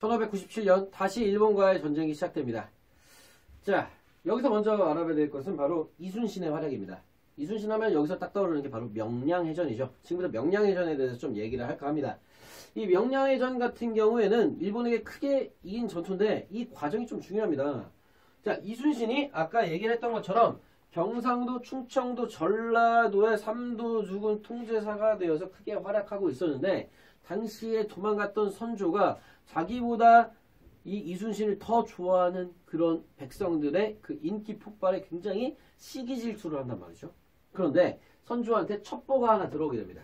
1597년 다시 일본과의 전쟁이 시작됩니다. 자, 여기서 먼저 알아봐야 될 것은 바로 이순신의 활약입니다. 이순신 하면 여기서 딱 떠오르는 게 바로 명량해전이죠. 지금부터 명량해전에 대해서 좀 얘기를 할까 합니다. 이 명량해전 같은 경우에는 일본에게 크게 이긴 전투인데 이 과정이 좀 중요합니다. 자, 이순신이 아까 얘기를 했던 것처럼 경상도, 충청도, 전라도의 3도 주군 통제사가 되어서 크게 활약하고 있었는데 당시에 도망갔던 선조가 자기보다 이 이순신을 더 좋아하는 그런 백성들의 그 인기 폭발에 굉장히 시기 질투를 한단 말이죠. 그런데 선조한테 첩보가 하나 들어오게 됩니다.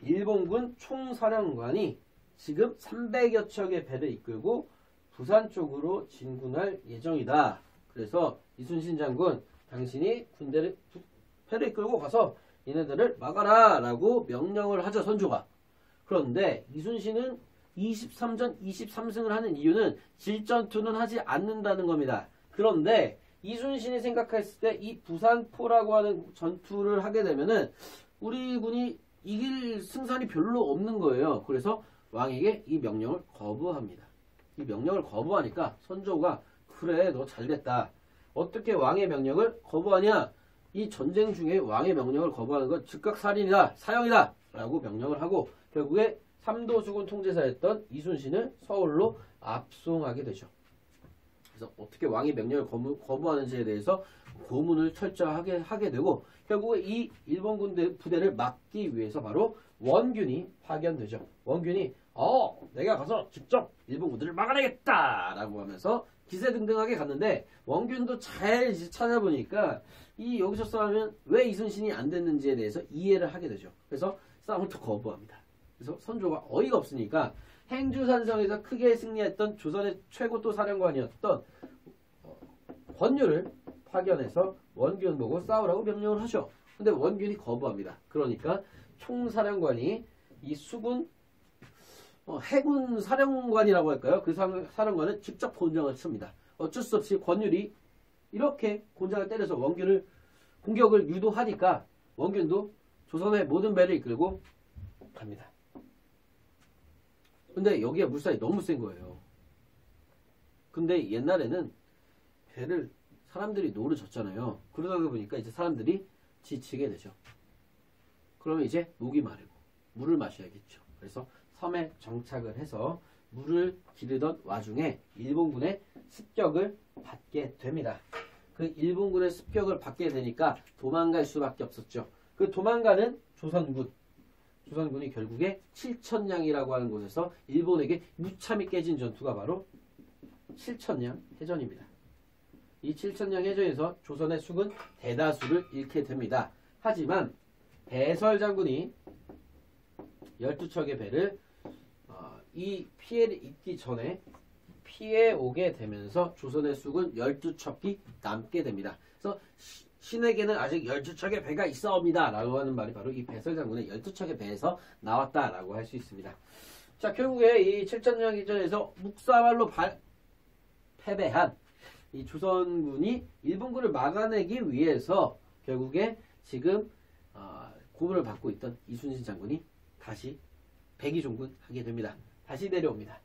일본군 총사령관이 지금 300여 척의 배를 이끌고 부산 쪽으로 진군할 예정이다. 그래서 이순신 장군, 당신이 배를 이끌고 가서 얘네들을 막아라 라고 명령을 하죠, 선조가. 그런데 이순신은 23전 23승을 하는 이유는 질전투는 하지 않는다는 겁니다. 그런데 이순신이 생각했을 때 이 부산포라고 하는 전투를 하게 되면은 우리 군이 이길 승산이 별로 없는 거예요. 그래서 왕에게 이 명령을 거부합니다. 이 명령을 거부하니까 선조가 그래, 너 잘됐다. 어떻게 왕의 명령을 거부하냐? 이 전쟁 중에 왕의 명령을 거부하는 건 즉각 살인이다, 사형이다 라고 명령을 하고 결국에 삼도수군 통제사였던 이순신을 서울로 압송하게 되죠. 그래서 어떻게 왕의 명령을 거부하는지에 대해서 고문을 철저하게 하게 되고 결국에 이 일본 군대 부대를 막기 위해서 바로 원균이 파견되죠. 원균이 내가 가서 직접 일본 군대를 막아내겠다 라고 하면서 기세등등하게 갔는데 원균도 잘 찾아보니까 이 여기서 싸우면 왜 이순신이 안 됐는지에 대해서 이해를 하게 되죠. 그래서 싸움을 또 거부합니다. 그래서 선조가 어이가 없으니까 행주산성에서 크게 승리했던 조선의 최고 또 사령관이었던 권유를 파견해서 원균 보고 싸우라고 명령을 하죠. 근데 원균이 거부합니다. 그러니까 총사령관이 이 수군 해군 사령관이라고 할까요? 그 사령관은 직접 곤장을 칩니다. 어쩔 수 없이 권율이 이렇게 곤장을 때려서 원균을 공격을 유도하니까 원균도 조선의 모든 배를 이끌고 갑니다. 근데 여기에 물살이 너무 센 거예요. 근데 옛날에는 배를 사람들이 노를 젓잖아요. 그러다 보니까 이제 사람들이 지치게 되죠. 그러면 이제 목이 마르고 물을 마셔야겠죠. 그래서 섬에 정착을 해서 물을 기르던 와중에 일본군의 습격을 받게 됩니다. 그 일본군의 습격을 받게 되니까 도망갈 수밖에 없었죠. 그 도망가는 조선군이 결국에 칠천량이라고 하는 곳에서 일본에게 무참히 깨진 전투가 바로 칠천량 해전입니다. 이 칠천량 해전에서 조선의 수군 대다수를 잃게 됩니다. 하지만 배설 장군이 12척의 배를 이 피해를 입기 전에 피해 오게 되면서 조선의 수군 12척이 남게 됩니다. 그래서 신에게는 아직 12척의 배가 있어옵니다 라고 하는 말이 바로 이 배설 장군의 12척의 배에서 나왔다 라고 할 수 있습니다. 자, 결국에 이 칠천량기전에서 묵사발로 패배한 이 조선군이 일본군을 막아내기 위해서 결국에 지금 고문을 받고 있던 이순신 장군이 다시 백의종군 하게 됩니다. 다시 내려옵니다.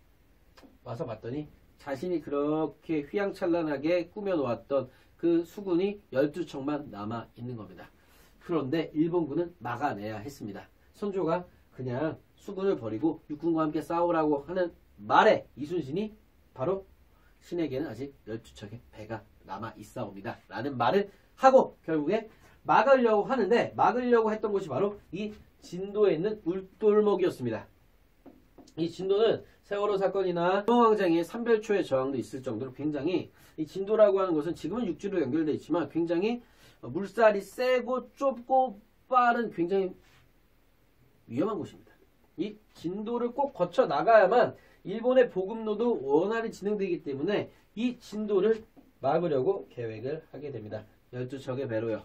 와서 봤더니 자신이 그렇게 휘황찬란하게 꾸며놓았던 그 수군이 12척만 남아있는 겁니다. 그런데 일본군은 막아내야 했습니다. 선조가 그냥 수군을 버리고 육군과 함께 싸우라고 하는 말에 이순신이 바로 신에게는 아직 12척의 배가 남아있사옵니다 라는 말을 하고 결국에 막으려고 하는데 막으려고 했던 곳이 바로 이 진도에 있는 울돌목이었습니다. 이 진도는 세월호 사건이나 흥왕장의 삼별초의 저항도 있을 정도로 굉장히 이 진도라고 하는 것은 지금은 육지로 연결되어 있지만 굉장히 물살이 세고 좁고 빠른 굉장히 위험한 곳입니다. 이 진도를 꼭 거쳐 나가야만 일본의 보급로도 원활히 진행되기 때문에 이 진도를 막으려고 계획을 하게 됩니다. 12척의 배로요.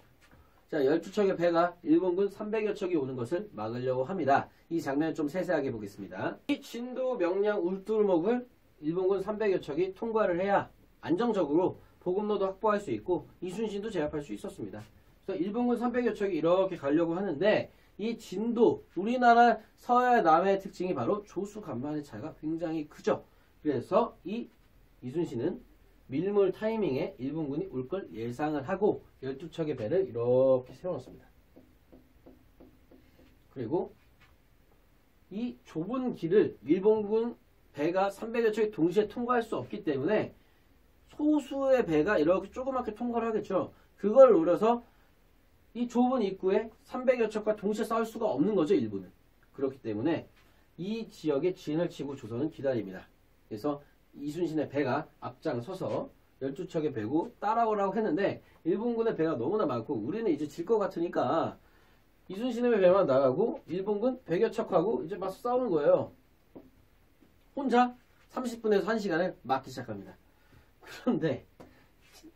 자, 12척의 배가 일본군 300여 척이 오는 것을 막으려고 합니다. 이 장면을 좀 세세하게 보겠습니다. 이 진도 명량 울돌목을 일본군 300여 척이 통과를 해야 안정적으로 보급로도 확보할 수 있고 이순신도 제압할 수 있었습니다. 그래서 일본군 300여 척이 이렇게 가려고 하는데 이 진도, 우리나라 서해 남해의 특징이 바로 조수 간만의 차이가 굉장히 크죠. 그래서 이 이순신은 밀물 타이밍에 일본군이 올 걸 예상을 하고 12척의 배를 이렇게 세워놓습니다. 그리고 이 좁은 길을 일본군 배가 300여 척이 동시에 통과할 수 없기 때문에 소수의 배가 이렇게 조그맣게 통과를 하겠죠. 그걸 노려서 이 좁은 입구에 300여 척과 동시에 싸울 수가 없는 거죠, 일본은. 그렇기 때문에 이 지역에 진을 치고 조선은 기다립니다. 그래서 이순신의 배가 앞장서서 12척의 배고 따라오라고 했는데 일본군의 배가 너무나 많고 우리는 이제 질 것 같으니까 이순신의 배만 나가고 일본군 100여 척하고 이제 막 싸우는 거예요. 혼자 30분에서 1시간을 막기 시작합니다. 그런데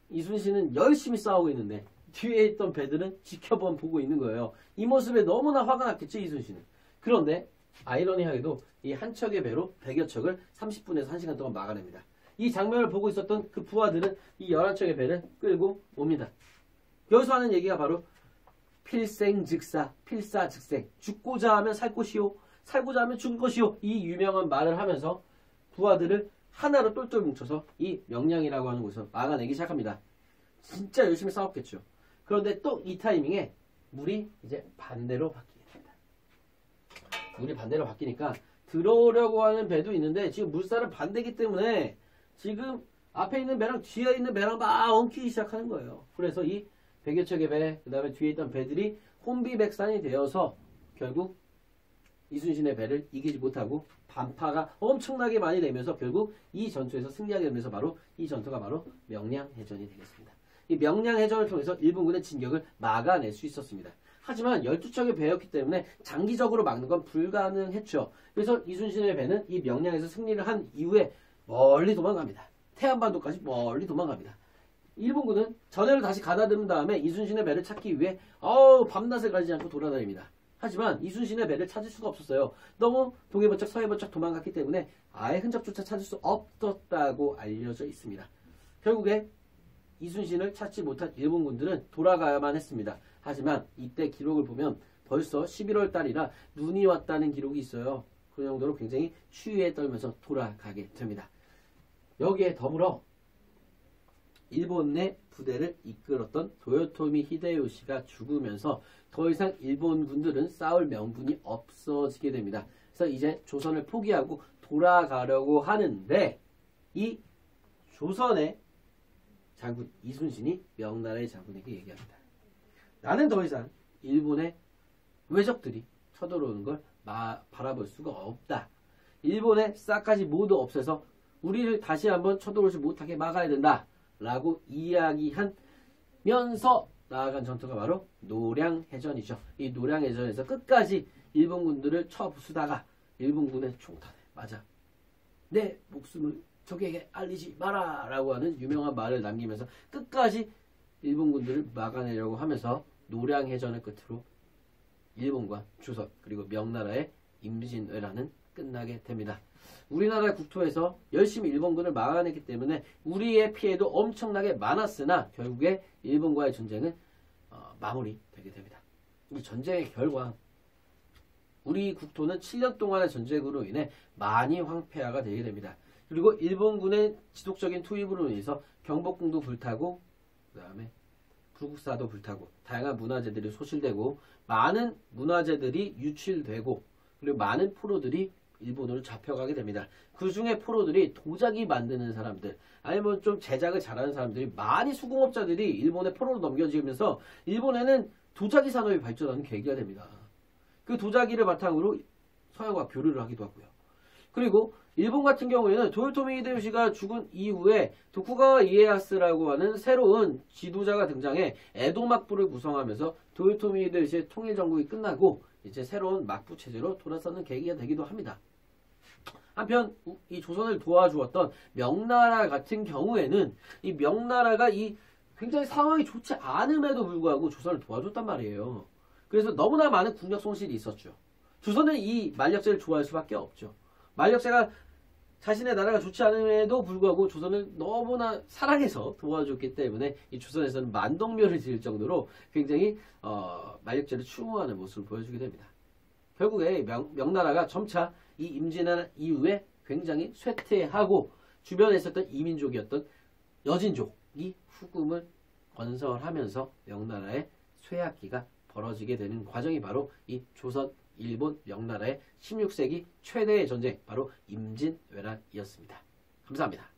이순신은 열심히 싸우고 있는데 뒤에 있던 배들은 지켜만 보고 있는 거예요. 이 모습에 너무나 화가 났겠죠, 이순신은. 그런데 아이러니하게도 이 한 척의 배로 100여 척을 30분에서 1시간 동안 막아냅니다. 이 장면을 보고 있었던 그 부하들은 이 11척의 배를 끌고 옵니다. 여기서 하는 얘기가 바로 필생즉사, 필사즉생. 죽고자 하면 살 것이요, 살고자 하면 죽을 것이요. 이 유명한 말을 하면서 부하들을 하나로 똘똘 뭉쳐서 이 명량이라고 하는 곳에서 막아내기 시작합니다. 진짜 열심히 싸웠겠죠. 그런데 또 이 타이밍에 물이 이제 반대로 바뀌게 됩니다. 물이 반대로 바뀌니까 들어오려고 하는 배도 있는데 지금 물살은 반대이기 때문에 지금 앞에 있는 배랑 뒤에 있는 배랑 막 엉키기 시작하는 거예요. 그래서 이 100여 척의 배, 그 다음에 뒤에 있던 배들이 혼비백산이 되어서 결국 이순신의 배를 이기지 못하고 반파가 엄청나게 많이 되면서 결국 이 전투에서 승리하게 되면서 바로 이 전투가 바로 명량해전이 되겠습니다. 이 명량해전을 통해서 일본군의 진격을 막아낼 수 있었습니다. 하지만 12척의 배였기 때문에 장기적으로 막는 건 불가능했죠. 그래서 이순신의 배는 이 명량에서 승리를 한 이후에 멀리 도망갑니다. 태안반도까지 멀리 도망갑니다. 일본군은 전해를 다시 가다듬은 다음에 이순신의 배를 찾기 위해 밤낮을 가리지 않고 돌아다닙니다. 하지만 이순신의 배를 찾을 수가 없었어요. 너무 동해 번쩍 서해 번쩍 도망갔기 때문에 아예 흔적조차 찾을 수 없었다고 알려져 있습니다. 결국에 이순신을 찾지 못한 일본군들은 돌아가야만 했습니다. 하지만 이때 기록을 보면 벌써 11월 달이라 눈이 왔다는 기록이 있어요. 그 정도로 굉장히 추위에 떨면서 돌아가게 됩니다. 여기에 더불어 일본 내 부대를 이끌었던 도요토미 히데요시가 죽으면서 더 이상 일본군들은 싸울 명분이 없어지게 됩니다. 그래서 이제 조선을 포기하고 돌아가려고 하는데 이 조선의 장군 이순신이 명나라의 장군에게 얘기합니다. 나는 더 이상 일본의 외적들이 쳐들어오는 걸 바라볼 수가 없다. 일본의 싹까지 모두 없애서 우리를 다시 한번 쳐들어오지 못하게 막아야 된다. 라고 이야기하면서 나아간 전투가 바로 노량해전이죠. 이 노량해전에서 끝까지 일본군들을 쳐부수다가 일본군의 총탄에 맞아 내 목숨을 적에게 알리지 마라 라고 하는 유명한 말을 남기면서 끝까지 일본군들을 막아내려고 하면서 노량해전을 끝으로 일본과 조선 그리고 명나라의 임진왜란은 끝나게 됩니다. 우리나라 국토에서 열심히 일본군을 막아냈기 때문에 우리의 피해도 엄청나게 많았으나 결국에 일본과의 전쟁은 마무리되게 됩니다. 이 전쟁의 결과 우리 국토는 7년 동안의 전쟁으로 인해 많이 황폐화가 되게 됩니다. 그리고 일본군의 지속적인 투입으로 인해서 경복궁도 불타고 그 다음에 불국사도 불타고 다양한 문화재들이 소실되고 많은 문화재들이 유출되고 그리고 많은 포로들이 일본으로 잡혀가게 됩니다. 그 중에 포로들이 도자기 만드는 사람들 아니면 좀 제작을 잘하는 사람들이 많이 수공업자들이 일본에 포로로 넘겨지면서 일본에는 도자기 산업이 발전하는 계기가 됩니다. 그 도자기를 바탕으로 서양과 교류를 하기도 하고요. 그리고 일본 같은 경우에는 도요토미 히데요시가 죽은 이후에 도쿠가와 이에야스라고 하는 새로운 지도자가 등장해 에도 막부를 구성하면서 도요토미 히데요시의 통일 정국이 끝나고 이제 새로운 막부 체제로 돌아서는 계기가 되기도 합니다. 한편 이 조선을 도와주었던 명나라 같은 경우에는 이 명나라가 이 굉장히 상황이 좋지 않음에도 불구하고 조선을 도와줬단 말이에요. 그래서 너무나 많은 국력 손실이 있었죠. 조선은 이 만력제를 좋아할 수밖에 없죠. 만력제가 자신의 나라가 좋지 않음에도 불구하고 조선을 너무나 사랑해서 도와줬기 때문에 이 조선에서는 만동묘를 지을 정도로 굉장히 만력제를 추모하는 모습을 보여주게 됩니다. 결국에 명나라가 점차 이 임진왜란 이후에 굉장히 쇠퇴하고 주변에 있었던 이민족이었던 여진족이 후금을 건설하면서 명나라의 쇠약기가 벌어지게 되는 과정이 바로 이 조선, 일본, 명나라의 16세기 최대의 전쟁, 바로 임진왜란이었습니다. 감사합니다.